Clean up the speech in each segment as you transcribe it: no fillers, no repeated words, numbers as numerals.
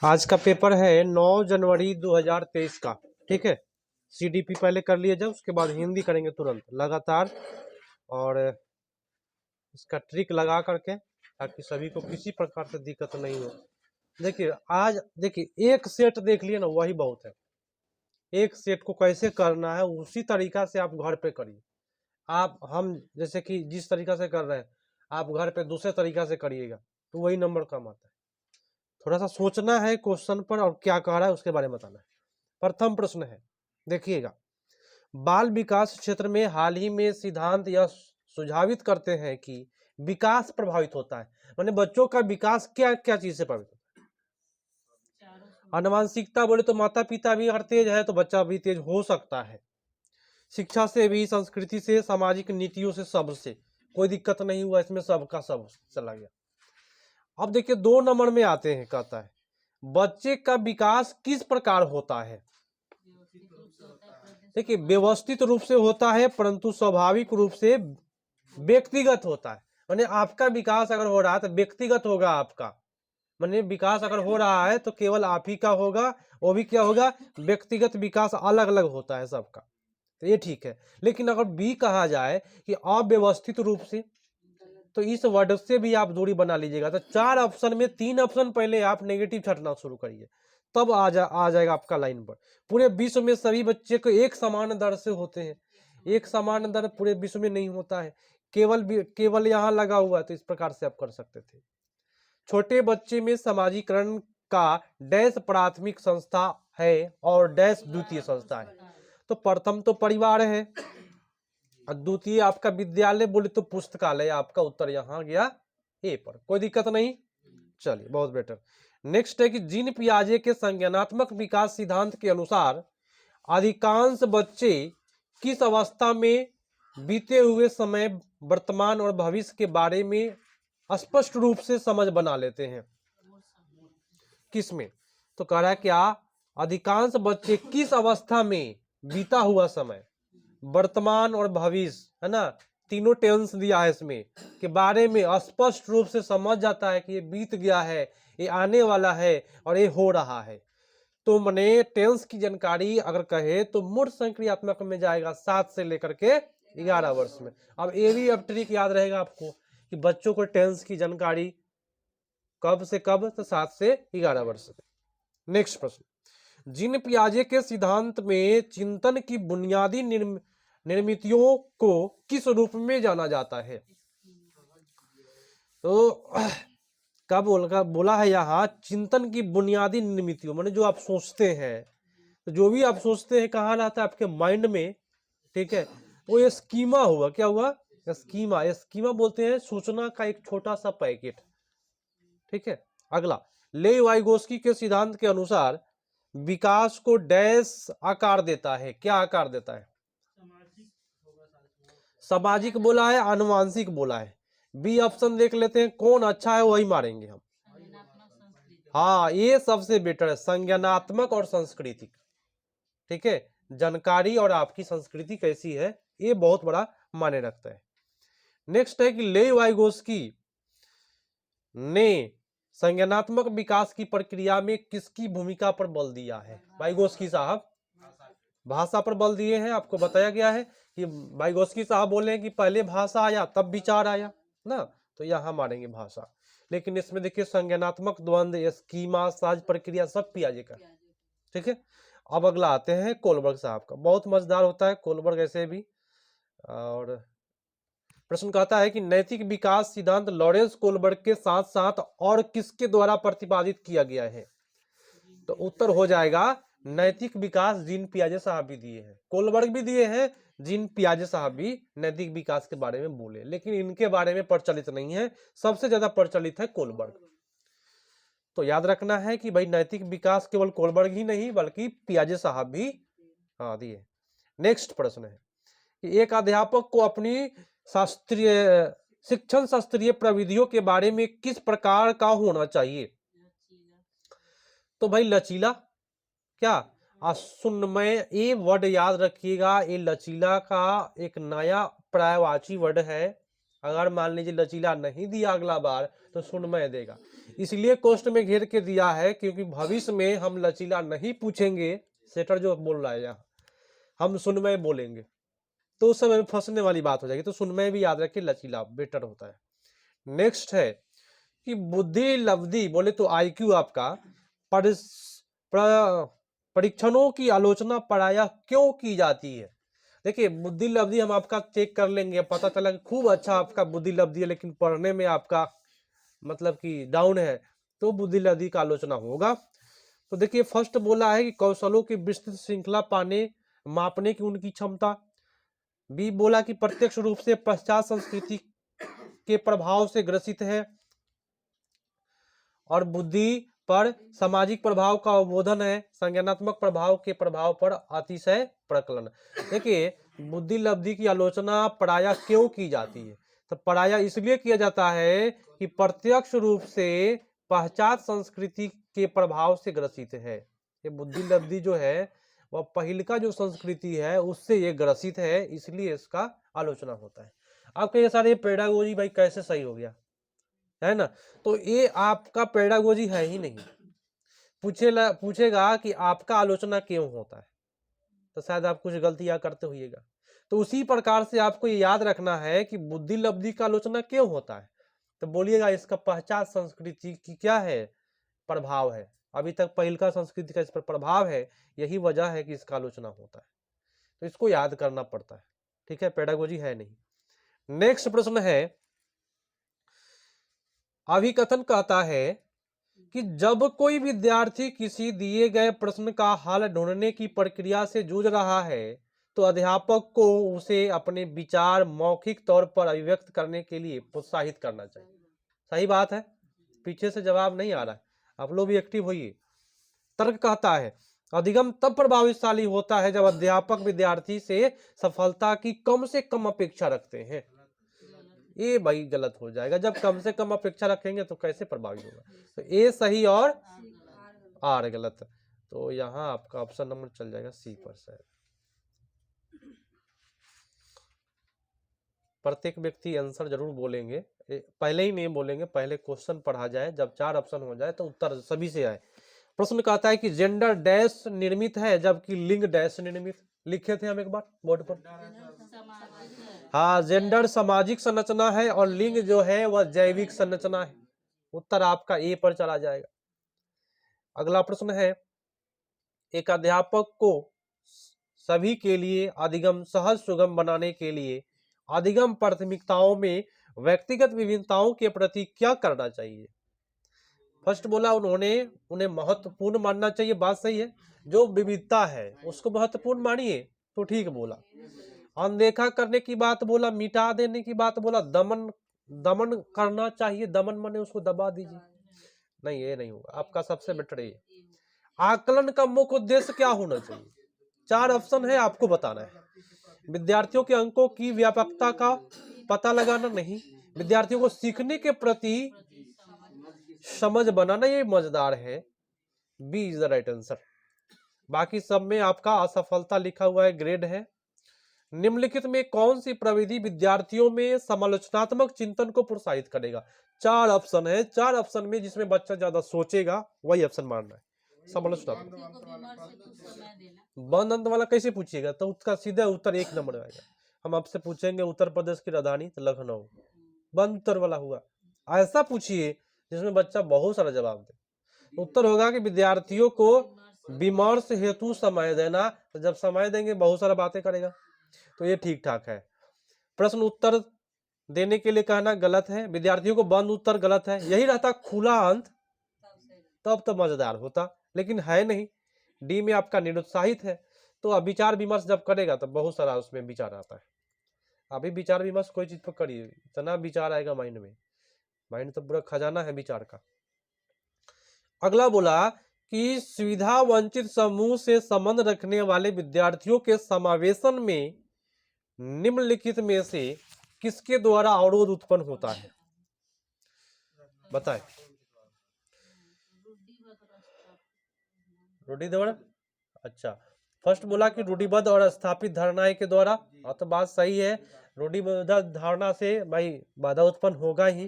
आज का पेपर है 9 जनवरी 2023 का। ठीक है, सीडीपी पहले कर लिया जाए, उसके बाद हिंदी करेंगे तुरंत लगातार, और इसका ट्रिक लगा करके ताकि सभी को किसी प्रकार से दिक्कत नहीं हो। देखिए आज देखिए एक सेट देख लिए ना, वही बहुत है। एक सेट को कैसे करना है उसी तरीका से आप घर पे करिए। आप हम जैसे कि जिस तरीका से कर रहे हैं आप घर पे दूसरे तरीका से करिएगा तो वही नंबर कम आता है। थोड़ा सा सोचना है क्वेश्चन पर और क्या कह रहा है उसके बारे में बताना है। प्रथम प्रश्न है, देखिएगा, बाल विकास क्षेत्र में हाल ही में सिद्धांत यह सुझावित करते हैं कि विकास प्रभावित होता है। माने बच्चों का विकास क्या क्या चीज से प्रभावित होता है। आनुवांशिकता बोले तो माता पिता भी अगर तेज है तो बच्चा भी तेज हो सकता है। शिक्षा से भी, संस्कृति से, सामाजिक नीतियों से, सबसे कोई दिक्कत नहीं हुआ, इसमें सबका सब चला गया। अब देखिए 2 नंबर में आते हैं, कहता है बच्चे का विकास किस प्रकार होता है। देखिए व्यवस्थित रूप से होता है परंतु स्वाभाविक रूप से व्यक्तिगत होता है। माने आपका विकास अगर हो रहा है तो व्यक्तिगत होगा आपका। माने विकास अगर हो रहा है तो केवल आप ही का होगा, वो भी क्या होगा, व्यक्तिगत विकास अलग अलग होता है सबका, तो ये ठीक है। लेकिन अगर बी कहा जाए कि अव्यवस्थित रूप से, तो इस वर्ड से भी आप दूरी बना लीजिएगा। तो 4 ऑप्शन में 3 ऑप्शन पहले आप नेगेटिव छटना शुरू करिए, तब आ जाएगा आपका लाइन पर। पूरे विश्व में सभी बच्चे को एक समान दर से होते हैं, एक समान दर पूरे विश्व में नहीं होता है, केवल यहाँ लगा हुआ है। तो इस प्रकार से आप कर सकते थे। छोटे बच्चे में समाजीकरण का डैश प्राथमिक संस्था है और डैश द्वितीय संस्था है। तो प्रथम तो परिवार है, द्वितीय आपका विद्यालय, बोले तो पुस्तकालय। आपका उत्तर यहाँ गया ए पर, कोई दिक्कत नहीं। चलिए बहुत बेटर। नेक्स्ट है कि जीन पियाजे के संज्ञानात्मक विकास सिद्धांत के अनुसार अधिकांश बच्चे किस अवस्था में बीते हुए समय, वर्तमान और भविष्य के बारे में स्पष्ट रूप से समझ बना लेते हैं। किसमें? तो कह रहा है क्या अधिकांश बच्चे किस अवस्था में बीता हुआ समय, वर्तमान और भविष्य, है ना, तीनों टेंस दिया है इसमें, के बारे में स्पष्ट रूप से समझ जाता है कि ये बीत गया है, ये आने वाला है और ये हो रहा है। तो मैंने टेंस की जानकारी अगर कहे तो मूढ़ संक्रियात्मक में जाएगा 7 से लेकर के 11 वर्ष में। अब ये भी अब ट्रिक याद रहेगा आपको कि बच्चों को टेंस की जानकारी कब से कब, तो 7 से 11 वर्ष में। नेक्स्ट प्रश्न, जीन पियाजे के सिद्धांत में चिंतन की बुनियादी निर्मितियों को किस रूप में जाना जाता है। तो क्या बोला है यहाँ, चिंतन की बुनियादी निर्मितियों, माने जो आप सोचते हैं, तो जो भी आप सोचते हैं कहाँ रहता है, आपके माइंड में। ठीक है, वो ये स्कीमा हुआ, क्या हुआ, स्कीमा बोलते हैं सूचना का एक छोटा सा पैकेट। ठीक है, अगला, लेव वाइगोस्की के सिद्धांत के अनुसार विकास को डैश आकार देता है। क्या आकार देता है? सामाजिक बोला है, आनुवांशिक बोला है। बी ऑप्शन देख लेते हैं, कौन अच्छा है वही मारेंगे हम। हाँ, ये सबसे बेटर है, संज्ञानात्मक और सांस्कृतिक। ठीक है, जानकारी और आपकी संस्कृति कैसी है ये बहुत बड़ा मायने रखता है। नेक्स्ट है कि लेव वाइगोस्की ने संज्ञानात्मक विकास की प्रक्रिया में किसकी भूमिका पर बल दिया है? वाइगोस्की साहब भाषा पर बल दिए हैं। आपको बताया गया है कि वाइगोस्की साहब बोले हैं कि पहले भाषा आया तब विचार आया ना, तो यहां मारेंगे भाषा। लेकिन इसमें देखिए संज्ञानात्मक द्वंद्व, स्कीमा, साज प्रक्रिया सब पियाजे का। ठीक है, अब अगला आते हैं कोलबर्ग साहब का, बहुत मजेदार होता है कोलबर्ग ऐसे भी। और प्रश्न कहता है कि नैतिक विकास सिद्धांत लॉरेंस कोलबर्ग के साथ साथ और किसके द्वारा प्रतिपादित किया गया है? तो उत्तर हो जाएगा नैतिक विकास जीन पियाजे साहब भी दिए हैं, कोलबर्ग भी दिए हैं, जीन पियाजे साहब भी नैतिक विकास के बारे में बोले, लेकिन इनके बारे में प्रचलित नहीं है। सबसे ज्यादा प्रचलित है कोलबर्ग। तो याद रखना है कि भाई नैतिक विकास केवल कोलबर्ग ही नहीं बल्कि पियाजे साहब भी दिए। नेक्स्ट प्रश्न है कि एक अध्यापक को अपनी शास्त्रीय शिक्षण शास्त्रीय प्रविधियों के बारे में किस प्रकार का होना चाहिए? तो भाई लचीला, क्या सुन्नमय, ये वर्ड याद रखिएगा। ये लचीला का एक नया पर्यायवाची वर्ड है। अगर मान लीजिए लचीला नहीं दिया अगला बार तो सुन्नमय देगा। इसलिए क्वेश्चन में घेर के दिया है क्योंकि भविष्य में हम लचीला नहीं पूछेंगे, सेटर जो बोल रहा है यहाँ, हम सुनमय बोलेंगे तो उस समय फंसने वाली बात हो जाएगी। तो सुनमय भी याद रखिए, लचीला बेटर होता है। नेक्स्ट है कि बुद्धि लब्धि बोले तो आईक्यू आपका परीक्षणों की आलोचना प्रायः क्यों की जाती है। देखिए बुद्धि लब्धि हम आपका चेक कर लेंगे, पता चला कि खूब अच्छा आपका बुद्धि लब्धि है लेकिन पढ़ने में आपका मतलब कि डाउन है, तो बुद्धि लब्धि का आलोचना होगा। तो देखिए फर्स्ट बोला है कि कौशलों की विस्तृत श्रृंखला पाने मापने की उनकी क्षमता। बी बोला कि प्रत्यक्ष रूप से पश्चात संस्कृति के प्रभाव से ग्रसित है। और बुद्धि पर सामाजिक प्रभाव का अवबोधन है, संज्ञानात्मक प्रभाव के प्रभाव पर अतिशय प्रकलन। देखिए बुद्धि लब्धि की आलोचना प्रायः क्यों की जाती है, तो प्रायः इसलिए किया जाता है कि प्रत्यक्ष रूप से पश्चात संस्कृति के प्रभाव से ग्रसित है। ये बुद्धि लब्धि जो है वह पहिलका जो संस्कृति है उससे ये ग्रसित है, इसलिए इसका आलोचना होता है। आप कहिए सर ये पेडागोजी भाई कैसे सही हो गया, है ना, तो ये आपका पेडागोजी है ही नहीं। पूछेगा कि आपका आलोचना क्यों होता है, तो शायद आप कुछ गलतियां करते होइएगा। तो उसी प्रकार से आपको ये याद रखना है कि बुद्धि लब्धि का आलोचना क्यों होता है, तो बोलिएगा इसका पश्चात संस्कृति की क्या है प्रभाव है, अभी तक पहिलका संस्कृति का इस पर प्रभाव है, यही वजह है कि इसका आलोचना होता है। तो इसको याद करना पड़ता है, ठीक है, पेडागोजी है नहीं। नेक्स्ट प्रश्न है, अभिकथन कहता है कि जब कोई विद्यार्थी किसी दिए गए प्रश्न का हल ढूंढने की प्रक्रिया से जूझ रहा है तो अध्यापक को उसे अपने विचार मौखिक तौर पर अभिव्यक्त करने के लिए प्रोत्साहित करना चाहिए। सही बात है, पीछे से जवाब नहीं आ रहा है, आप लोग भी एक्टिव होइए। तर्क कहता है अधिगम तब प्रभावशाली होता है जब अध्यापक विद्यार्थी से सफलता की कम से कम अपेक्षा रखते हैं। ये भाई गलत हो जाएगा, जब कम से कम अपेक्षा रखेंगे तो कैसे प्रभावी होगा। तो ए सही और आर गलत, तो यहाँ आपका ऑप्शन नंबर चल जाएगा सी पर। शायद प्रत्येक व्यक्ति आंसर जरूर बोलेंगे, पहले ही नहीं बोलेंगे, पहले क्वेश्चन पढ़ा जाए, जब 4 ऑप्शन हो जाए तो उत्तर सभी से आए। प्रश्न कहता है कि जेंडर डैश निर्मित है जबकि लिंग डैश निर्मित। लिखे थे हम एक बार बोर्ड पर, हाँ, जेंडर सामाजिक संरचना है और लिंग जो है वह जैविक संरचना है। उत्तर आपका ए पर चला जाएगा। अगला प्रश्न है, एक अध्यापक को सभी के लिए अधिगम सहज सुगम बनाने के लिए अधिगम प्राथमिकताओं में व्यक्तिगत विभिन्नताओं के प्रति क्या करना चाहिए। फर्स्ट बोला उन्हें महत्वपूर्ण मानना चाहिए, बात सही है, जो विविधता है उसको महत्वपूर्ण मानिए, तो ठीक बोला। अनदेखा करने की बात बोला, मिटा देने की बात बोला, दमन करना चाहिए, दमन माने उसको दबा दीजिए, नहीं ये नहीं होगा, आपका सबसे बेटर ये। आकलन का मुख्य उद्देश्य क्या होना चाहिए, 4 ऑप्शन है, आपको बताना है। विद्यार्थियों के अंकों की व्यापकता का पता लगाना नहीं, विद्यार्थियों को सीखने के प्रति समझ बनाना, ये मजेदार है, B is the right answer. बाकी सब में आपका असफलता लिखा हुआ है, ग्रेड है। निम्नलिखित में कौन सी प्रविधि विद्यार्थियों में समालोचनात्मक चिंतन को प्रोत्साहित करेगा। 4 ऑप्शन है, 4 ऑप्शन में जिसमें बच्चा ज्यादा सोचेगा वही ऑप्शन मारना है। समालोचनात्मक बंद अंत वाला कैसे पूछिएगा, तो उसका सीधा उत्तर 1 नंबर आएगा। हम आपसे पूछेंगे उत्तर प्रदेश की राजधानी, तो लखनऊ, बंद उत्तर वाला हुआ। ऐसा पूछिए जिसमें बच्चा बहुत सारा जवाब दे। उत्तर होगा कि विद्यार्थियों को विमर्श हेतु समय देना, तो जब समय देंगे बहुत सारा बातें करेगा, तो ये ठीक ठाक है। प्रश्न उत्तर देने के लिए कहना गलत है, विद्यार्थियों को बंद उत्तर गलत है, यही रहता खुला अंत, तब तो मजेदार होता, लेकिन है नहीं। डी में आपका निरुत्साहित है, तो अब विचार विमर्श जब करेगा तो बहुत सारा उसमें विचार आता है। अभी विचार विमर्श कोई चीज पर करिए, इतना विचार आएगा माइंड में, माइंड तो पूरा खजाना है विचार का। अगला बोला कि सुविधा वंचित समूह से संबंध रखने वाले विद्यार्थियों के समावेशन में निम्नलिखित में से किसके द्वारा अवरोध उत्पन्न होता है, बताएं। रूढ़िबद्ध, अच्छा, फर्स्ट बोला कि रूढ़िबद्ध और स्थापित धारणाएं के द्वारा, तो बात सही है, रूढ़िबद्ध धारणा से भाई बाधा उत्पन्न होगा ही,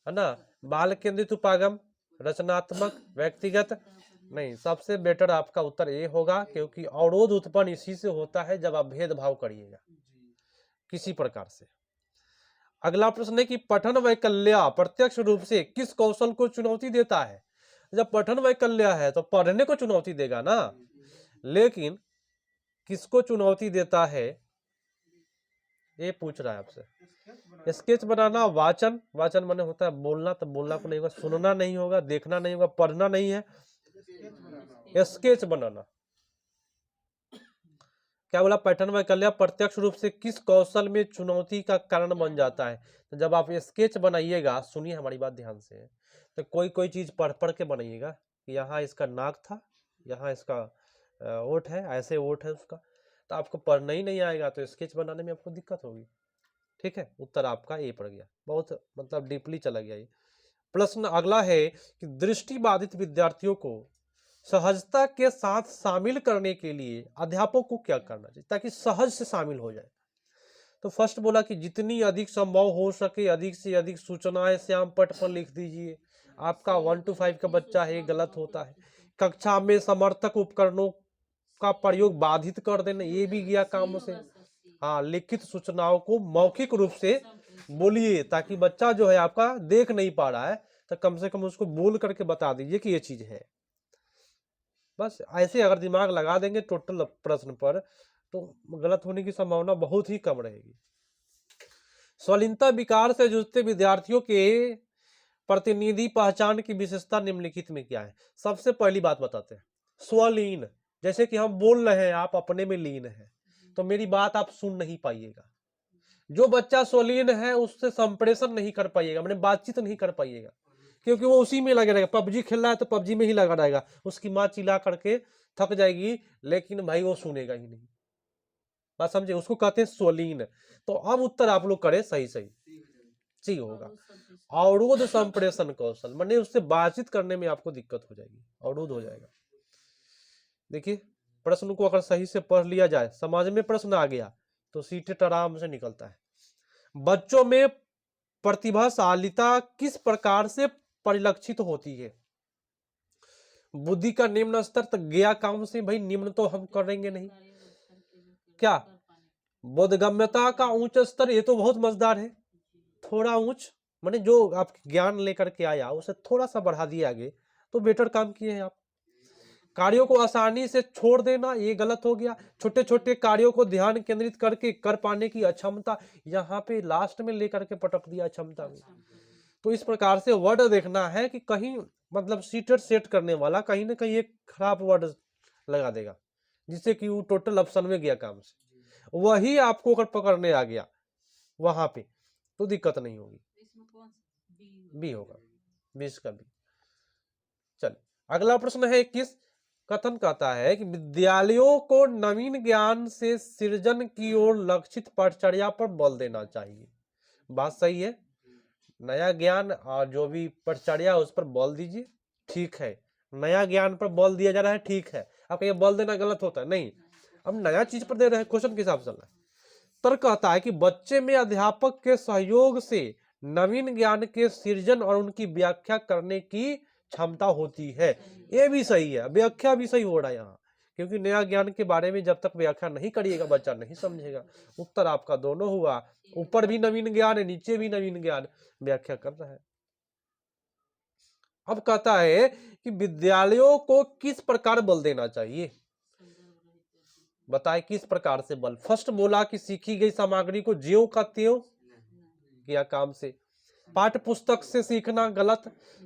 है ना। बाल केंद्रित उपागम, रचनात्मक, व्यक्तिगत? नहीं, सबसे बेटर आपका उत्तर ए होगा, क्योंकि अवरोध उत्पन्न इसी से होता है जब आप भेदभाव करिएगा किसी प्रकार से। अगला प्रश्न है कि पठन वैकल्य प्रत्यक्ष रूप से किस कौशल को चुनौती देता है? जब पठन वैकल्य है तो पढ़ने को चुनौती देगा ना, लेकिन किसको चुनौती देता है ये पूछ रहा है आपसे। स्केच बनाना, वाचन, वाचन माने होता है बोलना, तो बोलना को नहीं होगा, सुनना नहीं होगा, देखना नहीं होगा, पढ़ना नहीं है, स्केच बनाना। क्या बोला? पैटर्न वैकल्य प्रत्यक्ष रूप से किस कौशल में चुनौती का कारण बन जाता है? तो जब आप स्केच बनाइएगा, सुनिए हमारी बात ध्यान से, तो कोई कोई चीज पढ़ पढ़ के बनाइएगा कि यहाँ इसका नाक था, यहाँ इसका ओठ है, ऐसे ओठ है उसका, तो आपको पढ़ना ही नहीं आएगा तो स्केच बनाने में आपको दिक्कत होगी। ठीक है, उत्तर आपका ए पड़ गया, बहुत मतलब डीपली चला गया ये प्रश्न। अगला है कि दृष्टि बाधित विद्यार्थियों को सहजता के साथ शामिल करने के लिए अध्यापक को क्या करना चाहिए ताकि सहज से शामिल हो जाए? तो फर्स्ट बोला कि जितनी अधिक संभव हो सके अधिक से अधिक सूचनाएं श्याम पट पर लिख दीजिए। आपका 1 to 5 का बच्चा है, गलत होता है। कक्षा में समर्थक उपकरणों का प्रयोग बाधित कर देना, ये भी गया काम से। हाँ, लिखित सूचनाओं को मौखिक रूप से बोलिए ताकि बच्चा जो है आपका देख नहीं पा रहा है तो कम से कम उसको बोल करके बता दीजिए कि ये चीज है। बस ऐसे अगर दिमाग लगा देंगे टोटल प्रश्न पर तो गलत होने की संभावना बहुत ही कम रहेगी। स्वलीनता विकार से जूझते विद्यार्थियों के प्रतिनिधि पहचान की विशेषता निम्नलिखित में क्या है? सबसे पहली बात बताते हैं, स्वलीन, जैसे कि हम बोल रहे हैं आप अपने में लीन है तो मेरी बात आप सुन नहीं पाइएगा। जो बच्चा स्वलीन है उससे संप्रेषण नहीं कर पाइएगा, मैंने बातचीत नहीं कर पाइएगा, क्योंकि वो उसी में लगे रहेगा। पबजी खेल रहा है तो पबजी में ही लगा रहेगा, उसकी माँ चिल्ला करके थक जाएगी लेकिन भाई वो सुनेगा ही नहीं। बात समझे? उसको कहते हैं स्वलीन। तो अब उत्तर आप लोग करें सही सही सी होगा। अवरोध संप्रेषण कौशल, माने उससे बातचीत करने में आपको दिक्कत हो जाएगी, अवरोध हो जाएगा। देखिए प्रश्न को अगर सही से पढ़ लिया जाए, समझ में प्रश्न आ गया तो सीटेट आराम से निकलता है। बच्चों में प्रतिभाशालिता किस प्रकार से परिलक्षित होती है? बुद्धि का निम्न स्तर तक गया काम से, भाई निम्न तो हम करेंगे नहीं। क्या बोधगम्यता का उच्च स्तर, ये तो बहुत मजेदार है। थोड़ा उच्च माने जो आप ज्ञान लेकर के आया उसे थोड़ा सा बढ़ा दिया आगे तो बेटर काम किए हैं आप। कार्यों को आसानी से छोड़ देना, ये गलत हो गया। छोटे छोटे कार्यों को ध्यान केंद्रित करके कर पाने की अक्षमता, यहाँ पे लास्ट में लेकर के पटक दिया क्षमता में। तो इस प्रकार से वर्ड देखना है कि कहीं मतलब सीटेट सेट करने वाला कहीं ना कहीं एक खराब वर्ड लगा देगा जिससे कि वो टोटल ऑप्शन में गया काम से, वही आपको अगर पकड़ने आ गया वहां पे तो दिक्कत नहीं होगी। बी होगा, 20 का बी। चल अगला प्रश्न है 21। कथन कहता है कि विद्यालयों को नवीन ज्ञान से सृजन की ओर लक्षित पाठचर्या पर बल देना चाहिए। बात सही है, नया ज्ञान और जो भी पाठचर्या उस पर बल दीजिए, ठीक है। नया ज्ञान पर बल दिया जा रहा है, ठीक है। अब ये बल देना गलत होता है? नहीं, अब नया चीज पर दे रहे हैं, क्वेश्चन के हिसाब से चल रहा है। तर्क कहता है कि बच्चे में अध्यापक के सहयोग से नवीन ज्ञान के सृजन और उनकी व्याख्या करने की क्षमता होती है। ये भी सही है, व्याख्या भी सही हो रहा है यहाँ, क्योंकि नया ज्ञान के बारे में जब तक व्याख्या नहीं करिएगा बच्चा नहीं समझेगा। उत्तर आपका दोनों हुआ, ऊपर भी नवीन ज्ञान है नीचे भी नवीन ज्ञान, व्याख्या कर रहा है। अब कहता है कि विद्यालयों को किस प्रकार बल देना चाहिए, बताए किस प्रकार से बल। फर्स्ट बोला कि सीखी गई सामग्री को ज्यों का त्यों किया काम से। पाठ्य पुस्तक से सीखना गलत।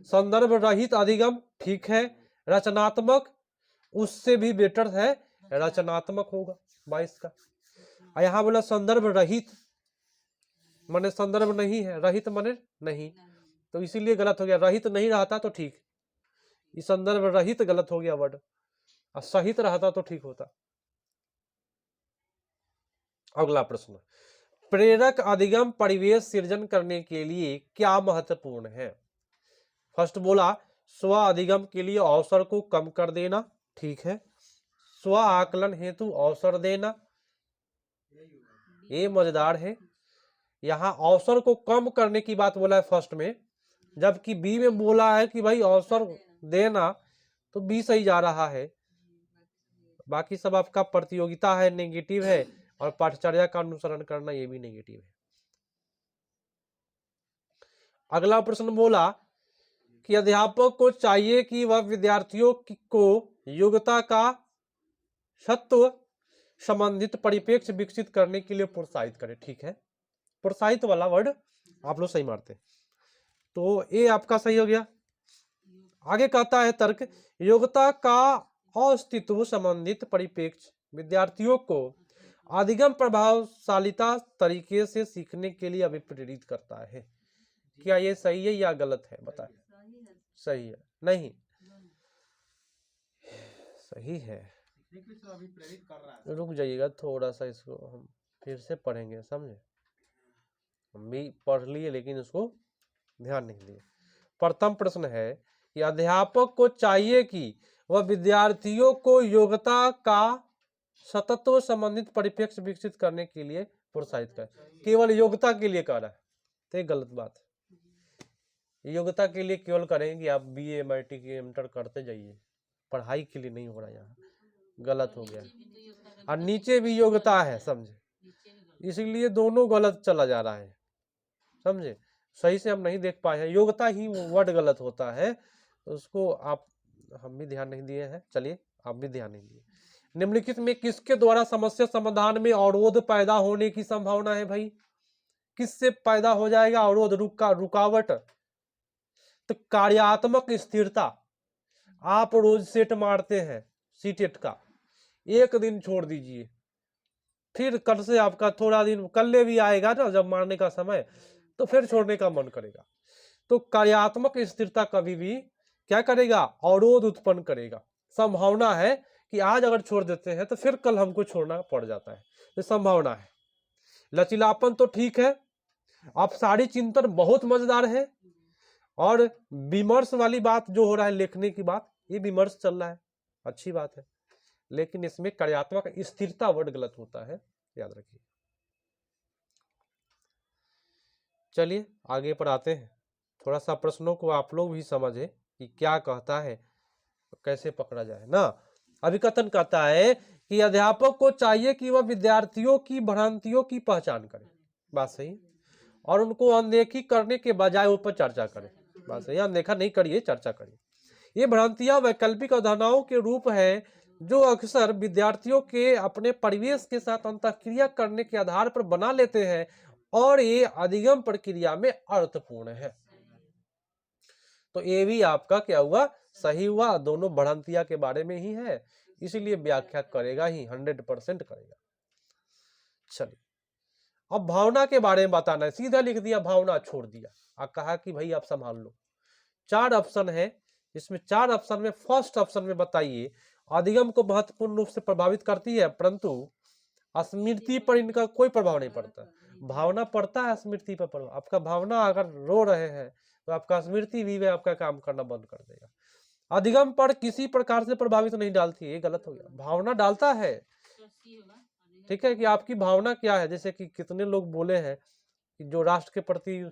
संदर्भ रहित अधिगम, ठीक है। रचनात्मक, उससे भी बेटर है रचनात्मक होगा 22 का। यहाँ बोला संदर्भ रहित, माने संदर्भ नहीं है, रहित माने नहीं, तो इसीलिए गलत हो गया। रहित नहीं रहता तो ठीक, ये संदर्भ रहित गलत हो गया वर्ड, और सहित रहता तो ठीक होता। अगला प्रश्न, प्रेरक अधिगम परिवेश सृजन करने के लिए क्या महत्वपूर्ण है? फर्स्ट बोला स्व अधिगम के लिए अवसर को कम कर देना, ठीक है। स्व आकलन हेतु अवसर देना, ये मजेदार है। यहाँ अवसर को कम करने की बात बोला है फर्स्ट में, जबकि बी में बोला है कि भाई अवसर देना, तो बी सही जा रहा है। बाकी सब आपका प्रतियोगिता है, नेगेटिव है, और पाठचर्या का अनुसरण करना ये भी नेगेटिव है। अगला प्रश्न बोला कि अध्यापक को चाहिए कि वह विद्यार्थियों को योग्यता का सत्व संबंधित परिप्रेक्ष्य विकसित करने के लिए प्रोत्साहित करे। ठीक है, प्रोत्साहित वाला वर्ड आप लोग सही मारते, तो ये आपका सही हो गया। आगे कहता है तर्क, योग्यता का अस्तित्व संबंधित परिप्रेक्ष्य विद्यार्थियों को अधिगम प्रभावशालिता तरीके से सीखने के लिए अभिप्रेरित करता है। क्या ये सही है या गलत है, बताएं। सही है, नहीं सही है। रुक जाइएगा थोड़ा सा, इसको हम फिर से पढ़ेंगे, समझे। हम भी पढ़ लिए लेकिन उसको ध्यान नहीं दिए। प्रथम प्रश्न है कि अध्यापक को चाहिए कि वह विद्यार्थियों को योग्यता का सतत्व संबंधित परिप्रेक्ष्य विकसित करने के लिए प्रोत्साहित करे। केवल योग्यता के लिए कर रहा है, तो ये गलत बात है। योग्यता के लिए केवल करेंगे कि आप बीए एमआईटी के इंटर करते जाइए, पढ़ाई के लिए नहीं हो रहा, यहाँ गलत हो गया। और नीचे भी योग्यता है, समझे, इसीलिए दोनों गलत चला जा रहा है, समझे। सही से हम नहीं देख पाए हैं, योग्यता ही वर्ड गलत होता है, उसको आप हम भी ध्यान नहीं दिए हैं। चलिए, आप भी ध्यान नहीं दिए। निम्नलिखित में किसके द्वारा समस्या समाधान में अवरोध पैदा होने की संभावना है भाई? किससे पैदा हो जाएगा अवरोध, रुकावट? तो कार्यात्मक स्थिरता। आप रोज सेट मारते हैं सीटेट का, एक दिन छोड़ दीजिए, फिर कल से आपका थोड़ा दिन कल भी आएगा ना जब मारने का समय, तो फिर छोड़ने का मन करेगा। तो कार्यात्मक स्थिरता कभी भी क्या करेगा, अवरोध उत्पन्न करेगा। संभावना है कि आज अगर छोड़ देते हैं तो फिर कल हमको छोड़ना पड़ जाता है, तो संभावना है। लचीलापन तो ठीक है, अपसारी चिंतन बहुत मजेदार है, और विमर्श वाली बात जो हो रहा है, लिखने की बात, ये विमर्श चल रहा है, अच्छी बात है, लेकिन इसमें कार्यात्मक स्थिरता वर्ड गलत होता है, याद रखिए। चलिए आगे पर आते हैं, थोड़ा सा प्रश्नों को आप लोग भी समझे कि क्या कहता है, कैसे पकड़ा जाए ना। अभिकथन कहता है कि अध्यापक को चाहिए कि वह विद्यार्थियों की भ्रांतियों की पहचान करे, बात सही, और उनको अनदेखी करने के बजाय उन पर चर्चा करे, बात सही। अनदेखा नहीं करिए, चर्चा करिए। ये भ्रांतियां वैकल्पिक अवधारणाओं के रूप है जो अक्सर विद्यार्थियों के अपने परिवेश के साथ अंतःक्रिया करने के आधार पर बना लेते हैं, और ये अधिगम प्रक्रिया में अर्थपूर्ण है। तो ये भी आपका क्या हुआ, सही हुआ। दोनों भ्रांतियां के बारे में ही है, इसीलिए व्याख्या करेगा ही, 100% करेगा। चलिए, अब भावना के बारे में बताना है, सीधा लिख दिया भावना, छोड़ दिया, और कहा कि भाई आप संभाल लो। 4 ऑप्शन है, इसमें 4 ऑप्शन में फर्स्ट ऑप्शन में बताइए, अधिगम को महत्वपूर्ण रूप से प्रभावित करती है, परंतु स्मृति पर इनका कोई प्रभाव नहीं पड़ता। भावना पड़ता है स्मृति पर प्रभाव। आपका भावना अगर रो रहे हैं तो आपका स्मृति भी आपका काम करना बंद कर देगा। अधिगम पर किसी प्रकार से प्रभावित नहीं डालती, ये गलत हो गया। भावना डालता है, ठीक है, कि आपकी भावना क्या है। जैसे कि कितने लोग बोले हैं कि जो राष्ट्र के प्रति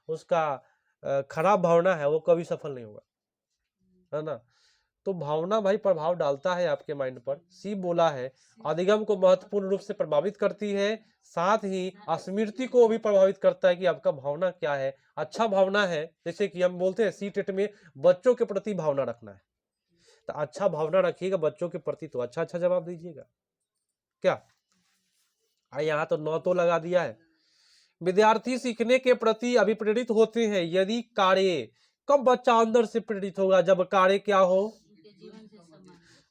उसका खराब भावना है वो कभी सफल नहीं होगा, है ना। तो भावना भाई प्रभाव डालता है आपके माइंड पर। सी बोला है अधिगम को महत्वपूर्ण रूप से प्रभावित करती है, साथ ही स्मृति को भी प्रभावित करता है कि आपका भावना क्या है। अच्छा भावना है, जैसे कि हम बोलते हैं सी टेट में बच्चों के प्रति भावना रखना है, तो अच्छा भावना रखिएगा बच्चों के प्रति, तो अच्छा अच्छा जवाब दीजिएगा। क्या यहाँ तो 9 तो लगा दिया है। विद्यार्थी सीखने के प्रति अभिप्रेरित होते हैं यदि कार्य। कब बच्चा अंदर से प्रेरित होगा, जब कार्य क्या हो,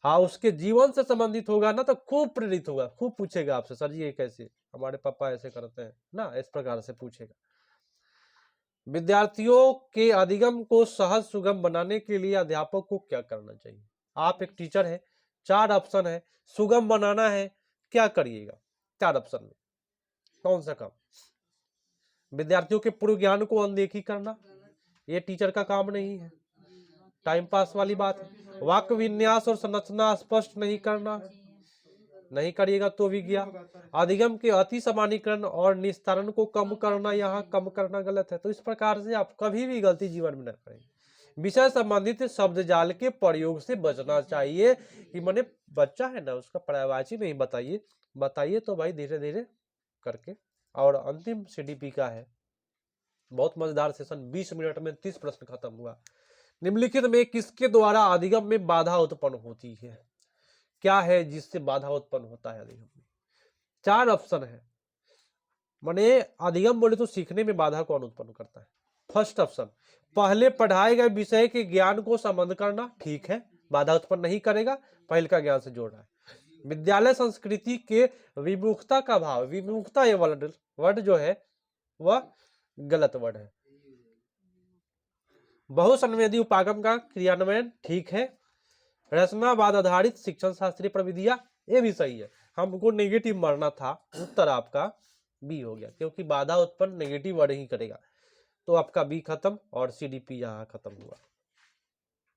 हाँ, उसके जीवन से संबंधित होगा ना, तो खूब प्रेरित होगा, खूब पूछेगा आपसे, सर जी ये कैसे, हमारे पापा ऐसे करते हैं ना, इस प्रकार से पूछेगा। विद्यार्थियों के अधिगम को सहज सुगम बनाने के लिए अध्यापक को क्या करना चाहिए? आप एक टीचर है, 4 ऑप्शन है, सुगम बनाना है, क्या करिएगा 4 ऑप्शन में? कौन सा काम? विद्यार्थियों के पूर्व ज्ञान को अनदेखी करना, ये टीचर का काम नहीं है, टाइम पास वाली बात है। वाक्य विन्यास और संरचना स्पष्ट नहीं करना, नहीं करिएगा तो भी गया। अधिगम के अति सामान्यीकरण और निस्तारण को कम करना, यहाँ कम करना गलत है। तो इस प्रकार से आप कभी भी गलती जीवन में न करें। विषय संबंधित शब्द जाल के प्रयोग से बचना चाहिए। कि मैंने बच्चा है ना, उसका पर्यायवाची नहीं बताइए तो भाई धीरे धीरे करके। और अंतिम CDP का है, बहुत मजेदार सेशन, 20 मिनट में 30 प्रश्न खत्म हुआ। निम्नलिखित में किसके द्वारा अधिगम में बाधा उत्पन्न होती है? क्या है जिससे बाधा उत्पन्न होता है अधिगम में? 4 ऑप्शन है। माने अधिगम बोले तो सीखने में बाधा कौन उत्पन्न करता है? फर्स्ट ऑप्शन, पहले पढ़ाए गए विषय के ज्ञान को संबद्ध करना, ठीक है, बाधा उत्पन्न नहीं करेगा, पहले का ज्ञान से जोड़ना है। विद्यालय संस्कृति के विमुखता का भाव, विमुखता ये वर्ड जो है वह गलत वर्ड है। बहुसंवेदी उपागम का क्रियान्वयन, ठीक है। रचनावाद आधारित शिक्षण शास्त्रीय प्रविधियां, ये भी सही है। हमको नेगेटिव मारना था, उत्तर आपका बी हो गया, क्योंकि बाधा उत्पन्न नेगेटिव वर्ड ही करेगा। तो आपका बी खत्म और CDP यहाँ खत्म हुआ।